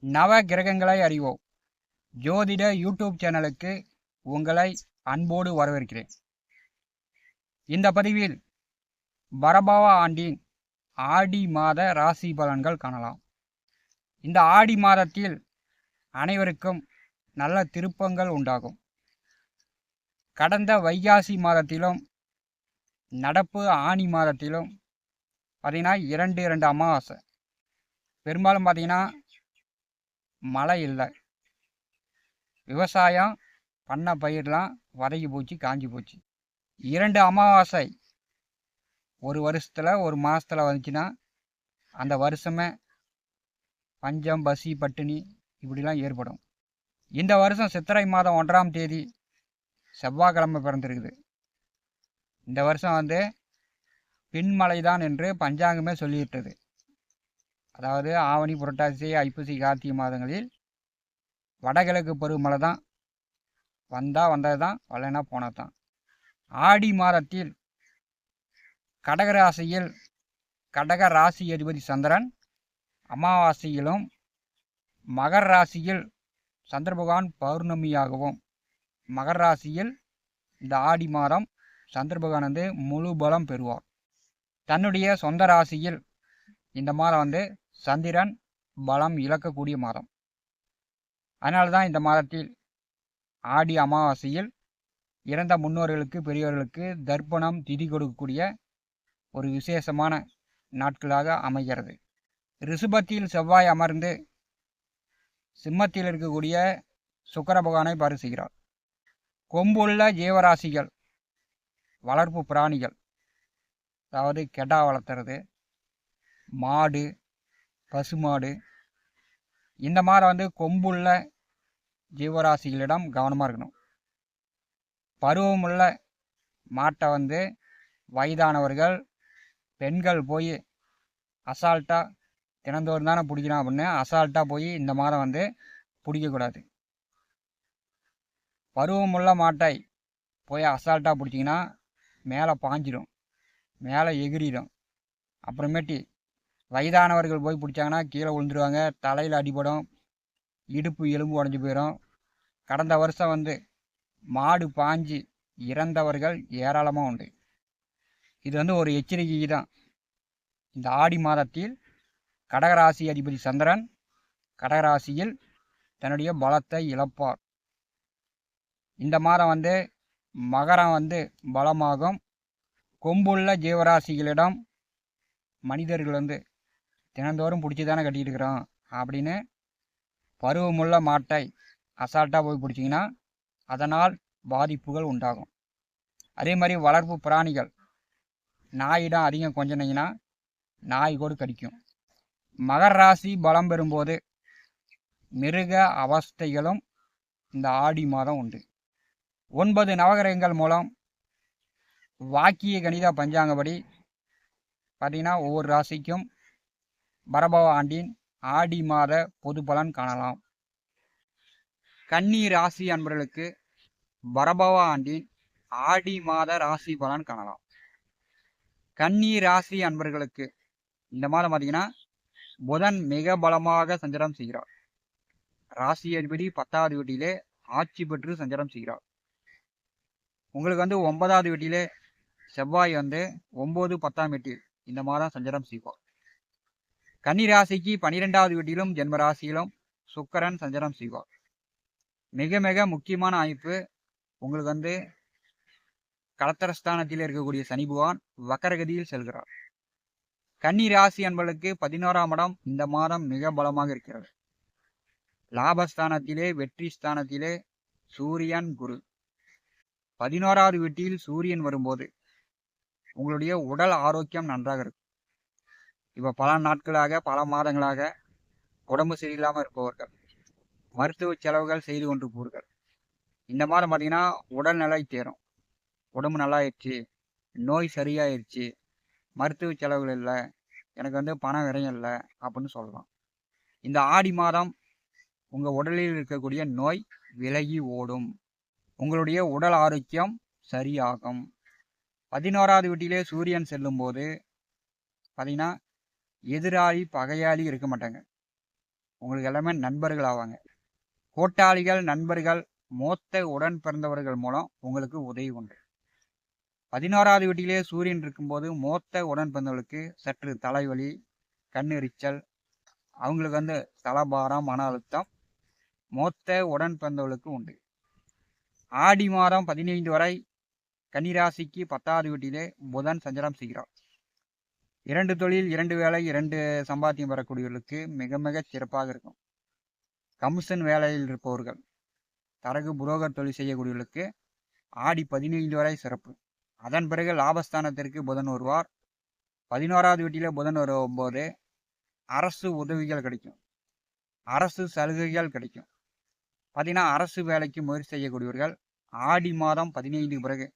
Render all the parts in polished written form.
நவ கிரகங்களை அறிவோம் ஜோதிட யூடியூப் சேனலுக்கு உங்களை அன்போடு வரவேற்கிறேன். இந்த பதிவில் பரபவ ஆண்டின் ஆடி மாத ராசி பலன்கள் காணலாம். இந்த ஆடி மாதத்தில் அனைவருக்கும் நல்ல திருப்பங்கள் உண்டாகும். கடந்த வைகாசி மாதத்திலும் நடப்பு ஆணி மாதத்திலும் பார்த்தீங்கன்னா இரண்டு அமாவாசை. பெரும்பாலும் பார்த்தீங்கன்னா மழை இல்லை, விவசாயம் பண்ண பயிரெலாம் வதங்கி போச்சு, காஞ்சி போச்சு. 2 அமாவாசை ஒரு வருஷத்தில் ஒரு மாதத்தில் வந்துச்சுன்னா அந்த வருஷமே பஞ்சம், பசி, பட்டினி இப்படிலாம் ஏற்படும். இந்த வருஷம் சித்திரை மாதம் 1ஆம் தேதி செவ்வாய்க்கிழமை பிறந்திருக்குது. இந்த வருஷம் பின்மழை தான் என்று பஞ்சாங்கமே சொல்லிவிட்டது. அதாவது ஆவணி, புரட்டாசி, ஐப்பசி, கார்த்திகை மாதங்களில் வடகிழக்கு பருவமழை தான். வந்தது தான், வரலைன்னா போனது தான். ஆடி மாதத்தில் கடகராசியில் கடக ராசி அதிபதி சந்திரன் அமாவாசையிலும், மகர ராசியில் சந்திர பகவான் பௌர்ணமியாகவும், மகர ராசியில் இந்த ஆடி மாதம் சந்திர பகவான் முழு பலம் பெறுவார். தன்னுடைய சொந்த ராசியில் இந்த மாதம் சந்திரன் பலம் இழக்கக்கூடிய மாதம். அதனால தான் இந்த மாதத்தில் ஆடி அமாவாசையில் இறந்த முன்னோர்களுக்கு, பெரியவர்களுக்கு தர்ப்பணம் திதி கொடுக்கக்கூடிய ஒரு விசேஷமான நாட்களாக அமைகிறது. ரிஷபத்தில் செவ்வாய் அமர்ந்து சிம்மத்தில் இருக்கக்கூடிய சுக்கிர பகவானை பரிசுகிறார். கொம்புள்ள ஜீவராசிகள், வளர்ப்பு பிராணிகள், அதாவது கெடா வளர்த்துறது, மாடு, பசுமாடு, இந்த மாதிரி கொம்புள்ள ஜீவராசிகளிடம் கவனமாக இருக்கணும். பருவமுள்ள மாட்டை வயதானவர்கள், பெண்கள் போய் அசால்ட்டாக தினந்தோறும் தானே பிடிக்கணும் அப்படின்னு அசால்ட்டாக போய் இந்த மாதம் பிடிக்கக்கூடாது. பருவமுள்ள மாட்டை போய் அசால்ட்டாக பிடிச்சிங்கன்னா மேலே பாஞ்சிடும், மேலே எகிரிடும். அப்புறமேட்டி வயதானவர்கள் போய் பிடிச்சாங்கன்னா கீழே விழுந்துருவாங்க, தலையில் அடிபடும், இடுப்பு எலும்பு உடஞ்சி போயிடும். கடந்த வருஷம் மாடு பாஞ்சி இறந்தவர்கள் ஏராளமாக உண்டு. இது ஒரு எச்சரிக்கை தான். இந்த ஆடி மாதத்தில் கடகராசி அதிபதி சந்திரன் கடகராசியில் தன்னுடைய பலத்தை இழப்பார். இந்த மாதம் மகரம் பலமாகும். கொம்புள்ள ஜீவராசிகளிடம் மனிதர்கள் தினந்தோறும் பிடிச்சி தானே கட்டிகிட்டு இருக்கிறோம் அப்படின்னு பருவமுள்ள மாட்டை அசால்ட்டாக போய் பிடிச்சிங்கன்னா அதனால் பாதிப்புகள் உண்டாகும். அதே மாதிரி வளர்ப்பு பிராணிகள், நாயிடம் அதிகம் கொஞ்சினீங்கன்னா நாய் கூட கடிக்கும். மகர ராசி பலம் பெறும்போது மிருக அவஸ்தைகளும் இந்த ஆடி மாதம் உண்டு. 9 நவகிரகங்கள் மூலம் வாக்கிய கணித பஞ்சாங்கப்படி பார்த்தீங்கன்னா ஒவ்வொரு ராசிக்கும் பரபவ ஆண்டின் ஆடி மாத பொது பலன் காணலாம். கன்னி ராசி அன்பர்களுக்கு பரபவ ஆண்டின் ஆடி மாத ராசி பலன் காணலாம். கன்னி ராசி அன்பர்களுக்கு இந்த மாதம் பார்த்தீங்கன்னா புதன் மிக பலமாக சஞ்சாரம் செய்கிறார். ராசி அதிபதி 10வது வீட்டிலே ஆட்சி பெற்று சஞ்சாரம் செய்கிறார். உங்களுக்கு 9வது வீட்டிலே செவ்வாய் 9, 10ஆம் வீட்டில் இந்த மாதம் சஞ்சாரம் செய்வார். கன்னி ராசிக்கு 12வது வீட்டிலும் ஜென்ம ராசியிலும் சுக்கிரன் சஞ்சாரம் செய்வார். மிக மிக முக்கியமான அமைப்பு. உங்களுக்கு களத்திரஸ்தானத்தில் இருக்கக்கூடிய சனி பகவான் வக்கரகதியில் செல்கிறார். கன்னி ராசி என்பதற்கு 11ஆம் இடம் இந்த மாதம் மிக பலமாக இருக்கிறது. லாபஸ்தானத்திலே, வெற்றி ஸ்தானத்திலே சூரியன், குரு. 11வது வீட்டில் சூரியன் வரும்போது உங்களுடைய உடல் ஆரோக்கியம் நன்றாக இருக்கும். இப்போ பல நாட்களாக, பல மாதங்களாக உடம்பு சரியில்லாமல் இருப்பவர்கள், மருத்துவ செலவுகள் செய்து கொண்டு போவர்கள், இந்த மாதம் பார்த்தீங்கன்னா உடல்நிலை தேரும். உடம்பு நல்லாயிடுச்சு, நோய் சரியாயிடுச்சு, மருத்துவ செலவுகள் இல்லை, எனக்கு பண விரயம் இல்லை அப்படின்னு சொல்லலாம். இந்த ஆடி மாதம் உங்கள் உடலில் இருக்கக்கூடிய நோய் விலகி ஓடும். உங்களுடைய உடல் ஆரோக்கியம் சரியாகும். 11வது வீட்டிலே சூரியன் செல்லும்போது பார்த்தீங்கன்னா எதிராளி, பகையாளி இருக்க மாட்டாங்க. உங்களுக்கு எல்லாமே நண்பர்கள் ஆவாங்க. கோட்டாளிகள், நண்பர்கள், மூத்த உடன் பிறந்தவர்கள் மூலம் உங்களுக்கு உதவி உண்டு. 11வது வீட்டிலே சூரியன் இருக்கும்போது மூத்த உடன் பிறந்தவர்களுக்கு சற்று தலைவலி, கண்ணெரிச்சல், அவங்களுக்கு தலபாரம், மன அழுத்தம் மூத்த உடன் பிறந்தவர்களுக்கு உண்டு. ஆடி மாதம் 15 வரை கன்னிராசிக்கு 10வது வீட்டிலே புதன் சஞ்சாரம் செய்கிறார். 2 தொழில், 2 வேலை, 2 சம்பாத்தியம் பெறக்கூடியவர்களுக்கு மிக மிக சிறப்பாக இருக்கும். கமிஷன் வேலையில் இருப்பவர்கள், தரகு புரோக்கர் தொழில் செய்யக்கூடியவர்களுக்கு ஆடி 15 வரை சிறப்பு. அதன் பிறகு லாபஸ்தானத்திற்கு புதன் வருவார். 11வது வீட்டிலே புதன் வரும்போது அரசு உதவிகள் கிடைக்கும், அரசு சலுகைகள் கிடைக்கும். பார்த்தீங்கன்னா அரசு வேலைக்கு முயற்சி செய்யக்கூடியவர்கள் ஆடி மாதம் 15 பிறகு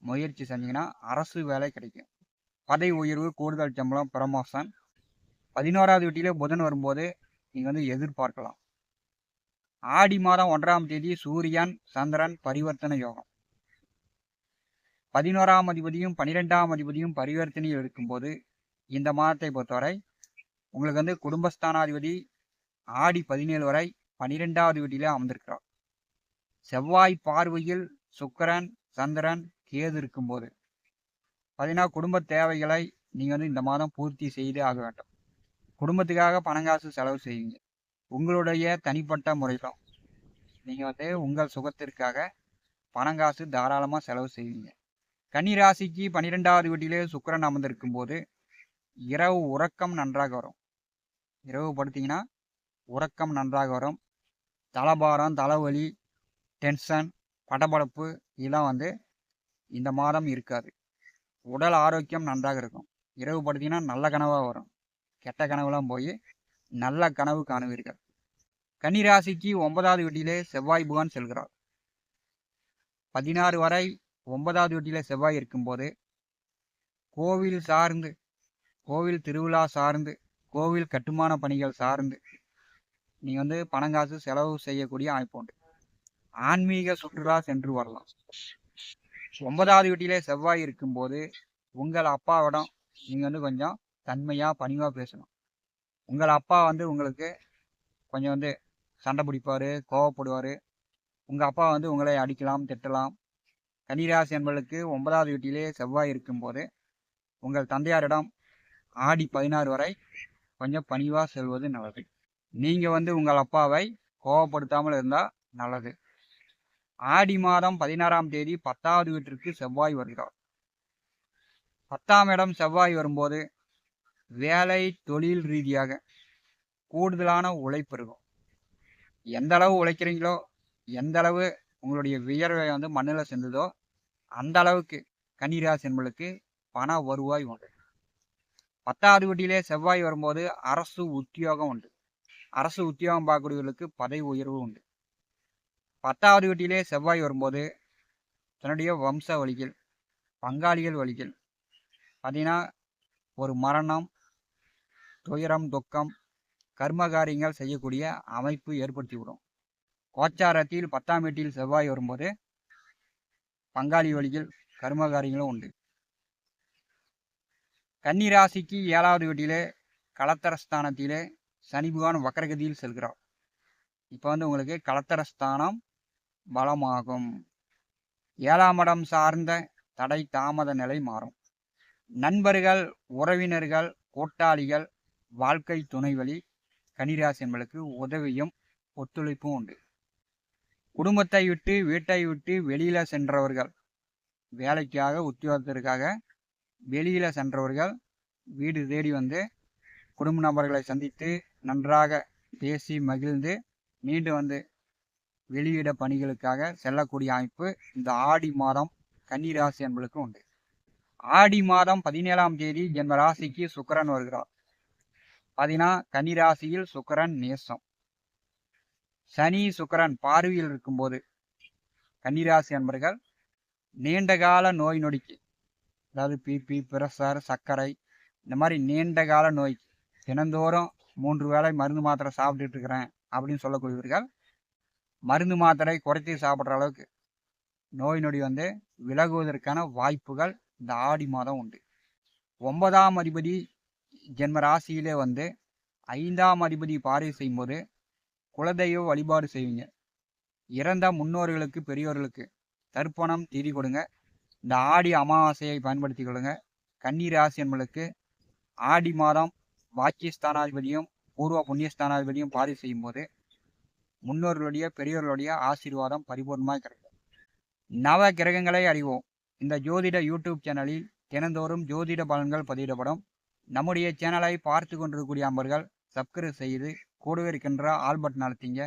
முயற்சி செஞ்சீங்கன்னா அரசு வேலை கிடைக்கும். பதவி உயர்வு, கூடுதல் சம்பளம், ப்ரமோஷன் 11வது வீட்டிலே புதன் வரும்போது நீங்கள் எதிர்பார்க்கலாம். ஆடி மாதம் 1ஆம் தேதி சூரியன் சந்திரன் பரிவர்த்தனை யோகம். 11ஆம் அதிபதியும் 12ஆம் அதிபதியும் பரிவர்த்தனையில் இருக்கும்போது இந்த மாதத்தை பொறுத்தவரை உங்களுக்கு குடும்பஸ்தானாதிபதி ஆடி 17 வரை 12வது வீட்டிலே அமர்ந்திருக்கிறார். செவ்வாய் பார்வையில் சுக்கிரன், சந்திரன், கேது இருக்கும்போது பார்த்தீங்கன்னா குடும்ப தேவைகளை நீங்கள் இந்த மாதம் பூர்த்தி செய்தே ஆக வேண்டும். குடும்பத்துக்காக பணங்காசு செலவு செய்வீங்க. உங்களுடைய தனிப்பட்ட முறையில் நீங்கள் உங்கள் சுகத்திற்காக பணங்காசு தாராளமாக செலவு செய்வீங்க. கன்னிராசிக்கு 12வது வீட்டிலே சுக்கிரன் அமர்ந்திருக்கும் போது இரவு உறக்கம் நன்றாக வரும். இரவு படுத்தீங்கன்னா உறக்கம் நன்றாக வரும். தலபாரம், தலைவலி, டென்ஷன், படபடப்பு இதெல்லாம் இந்த மாதம் இருக்காது. உடல் ஆரோக்கியம் நன்றாக இருக்கும். இரவு படுத்தீங்கன்னா நல்ல கனவாக வரும். கெட்ட கனவுலாம் போய் நல்ல கனவு காணுவீர்கள். கன்னிராசிக்கு 9வது வீட்டிலே செவ்வாய் புதன் செல்கிறார். 16 வரை 9வது வீட்டிலே செவ்வாய் இருக்கும்போது கோவில் சார்ந்து, கோவில் திருவிழா சார்ந்து, கோவில் கட்டுமான பணிகள் சார்ந்து நீங்கள் பணங்காசு செலவு செய்யக்கூடிய அமைப்பு உண்டு. ஆன்மீக சுற்றுலா சென்று வரலாம். 9வது வீட்டிலே செவ்வாய் இருக்கும்போது உங்கள் அப்பாவிடம் நீங்கள் கொஞ்சம் தன்மையாக பணிவாக பேசணும். உங்கள் அப்பா உங்களுக்கு கொஞ்சம் சண்டை பிடிப்பார், கோவப்படுவார். உங்கள் அப்பா உங்களை அடிக்கலாம், திட்டலாம். கன்னிராசி என்பவர்களுக்கு 9வது வீட்டிலே செவ்வாய் இருக்கும்போது உங்கள் தந்தையாரிடம் ஆடி 16 வரை கொஞ்சம் பணிவாக செல்வது நல்லது. நீங்கள் உங்கள் அப்பாவை கோவப்படுத்தாமல் இருந்தால் நல்லது. ஆடி மாதம் 16ஆம் தேதி 10வது வீட்டிற்கு செவ்வாய் வருகிறார். 10ஆம் இடம் செவ்வாய் வரும்போது வேலை, தொழில் ரீதியாக கூடுதலான உழைப்பு இருக்கும். எந்த அளவு உழைக்கிறீங்களோ, எந்த அளவு உங்களுடைய வியர்வை மண்ணில் சென்றதோ அந்த அளவுக்கு கன்னிராசி என்பவர்களுக்கு பண வருவாய் உண்டு. 10வது வீட்டிலே செவ்வாய் வரும்போது அரசு உத்தியோகம் உண்டு. அரசு உத்தியோகம் பார்க்கக்கூடியவர்களுக்கு பதவி உயர்வு உண்டு. 10வது வீட்டிலே செவ்வாய் வரும்போது தன்னுடைய வம்ச வழிகள், பங்காளிகள் வழிகள் பார்த்தீங்கன்னா ஒரு மரணம், துயரம், துக்கம், கர்மகாரியங்கள் செய்யக்கூடிய அமைப்பு ஏற்படுத்திவிடும். கோச்சாரத்தில் 10ஆம் வீட்டில் செவ்வாய் வரும்போது பங்காளி வழிகள், கர்மகாரியங்களும் உண்டு. கன்னிராசிக்கு 7வது வீட்டிலே கலத்தரஸ்தானத்திலே சனி பகவான் வக்கரகதியில் செல்கிறார். இப்போ உங்களுக்கு கலத்தரஸ்தானம் பலமாகும். 7ஆம் இடம் சார்ந்த தடை தாமத நிலை மாறும். நண்பர்கள், உறவினர்கள், கூட்டாளிகள், வாழ்க்கை துணைவழி கன்னிராசி என்பவர்களுக்கு உதவியும் ஒத்துழைப்பும் உண்டு. குடும்பத்தை விட்டு, வீட்டை விட்டு வெளியில சென்றவர்கள், வேலைக்காக, உத்தியோகத்திற்காக வெளியில சென்றவர்கள் வீடு தேடி குடும்ப நபர்களை சந்தித்து நன்றாக பேசி மகிழ்ந்து மீண்டும் வெளியிட பணிகளுக்காக செல்லக்கூடிய அமைப்பு இந்த ஆடி மாதம் கன்னிராசி என்பவர்களுக்கு உண்டு. ஆடி மாதம் 17ஆம் தேதி ஜென்ம ராசிக்கு சுக்கிரன் வருகிறார். பார்த்தீங்கன்னா கன்னிராசியில் சுக்கிரன் நேசம். சனி சுக்கிரன் பார்வையில் இருக்கும்போது கன்னிராசி அன்பர்கள் நீண்டகால நோய் நொடிக்கு, அதாவது பிபி, பிரஷர், சர்க்கரை, இந்த மாதிரி நீண்ட கால நோய்க்கு தினந்தோறும் 3 வேளை மருந்து மாத்திரை சாப்பிட்டுட்டு இருக்கிறேன் அப்படின்னு சொல்லக்கூடியவர்கள் மருந்து மாத்திரை குறைச்சி சாப்பிட்ற அளவுக்கு நோய் நொடி விலகுவதற்கான வாய்ப்புகள் இந்த ஆடி மாதம் உண்டு. 9ஆம் அதிபதி ஜென்ம ராசியிலே 5ஆம் அதிபதி பார்வை செய்யும்போது குலதெய்வ வழிபாடு செய்வீங்க. இறந்த முன்னோர்களுக்கு பெரியோர்களுக்கு தர்ப்பணம் திதி கொடுங்க. இந்த ஆடி அமாவாசையை பயன்படுத்திக் கொள்ளுங்க. கன்னி ராசி என்பதற்கு ஆடி மாதம் பாக்கியஸ்தானாதிபதியும் பூர்வ புண்ணியஸ்தானாதிபதியும் பார்வை செய்யும் போது முன்னோர்களுடைய பெரியோர்களுடைய ஆசீர்வாதம் பரிபூர்ணமாக கிடைக்கும். நவ கிரகங்களை அறிவோம். இந்த ஜோதிட யூடியூப் சேனலில் தினந்தோறும் ஜோதிட பலன்கள் பதிவிடப்படும். நம்முடைய சேனலை பார்த்து கொண்டிருக்கக்கூடிய அன்பர்கள் சப்ஸ்கிரைப் செய்து கூடவே இருக்கின்ற ஆல் பட்டன் அழுத்திங்க.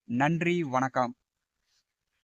நன்றி, வணக்கம்.